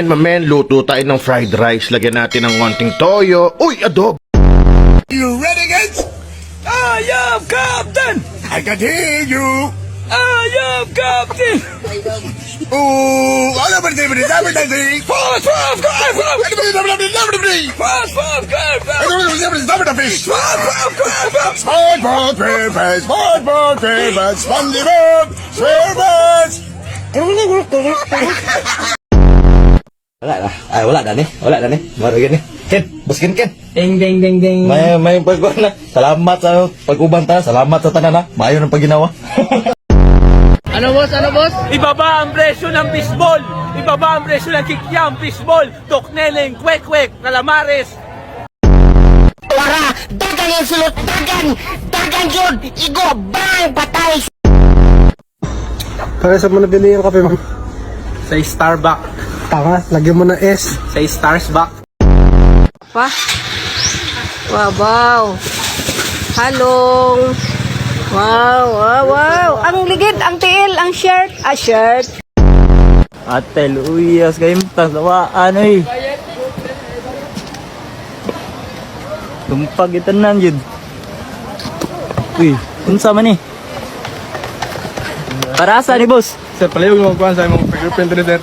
Mamen, luto tayo ng fried rice. Lagyan natin ng konting toyo. Uy, adobo! You ready, guys? I am Captain! I can hear you. I am Captain! Oh, I don't believe it. Fast, fast, fast, fast! Wala na ni. Baru gini. Ken, bos Ken. Ding, ding, ding, ding. May pagkuhan na. Salamat sa pag-ubanta. Salamat sa tanan na. Mayo ng pagginawa. Ano boss? Ibaba ang presyo ng fishball! Ibaba ang presyo ng kikyam, fishball, tokneleng, kwek-kwek, calamares. Para dagan yung sulot, dagan yun, igo, bang, patay. Kaya sa mo nabili yung kape, ma'am? Sa Starbucks. Tanga, lagyan mo ng S. Sa Starsbucks. Pa? Wow. Halong. Wow. Ang ligid, ang tiil, ang shirt. Shirt. Atel, uyas kayo tasawaan eh. Tumpag itanan yun. Uy, unsa man ni? Para asa ni boss? Sir, palayog mo kuhan sa imong fingerprint rin, sir.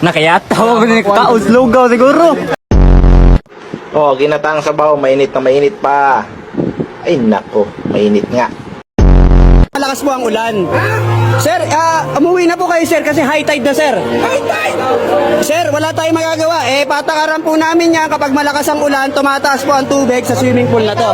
Nakayataw ko ni kaos lugaw siguro. Oh, ginataang sabaw. Mainit na mainit pa. Ay, nako. Mainit nga. Malakas po ang ulan. Sir, umuwi na po kayo, sir, kasi high tide na, sir. High tide? Sir, wala tayong magagawa. Patakaran po namin yan kapag malakas ang ulan, tumataas po ang tubig sa swimming pool na to.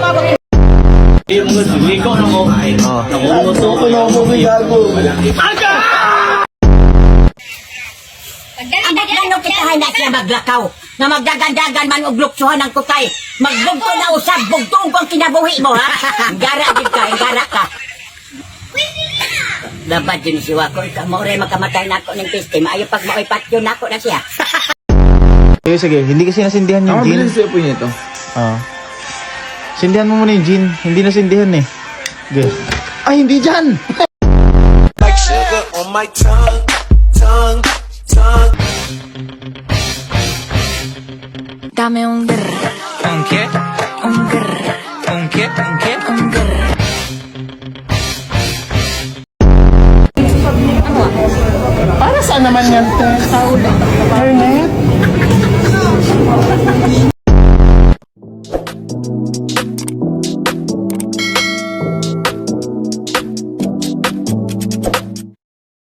Ang baglano kita na siya maglakaw, na magdagandagan man og luksuhan ng kutay. Magbugto na usab, bugtoong kong kinabuhi mo, ha? Gara din ka, gara ka. Dapat yun si Wako, mauray makamatay na ako ng piste, maayo pag makipat yun ako na siya. Sige, hindi kasi nasindihan yung gin. Mabilis po niya ito. Sindihan mo muna yung gin. Hindi nasindihan eh. Okay. Ay, hindi dyan! Like sugar on my tongue. Dame un grr. Un qué? Un grr. Un qué? Un qué? Un grr. Para saan naman yan? Sa ulo.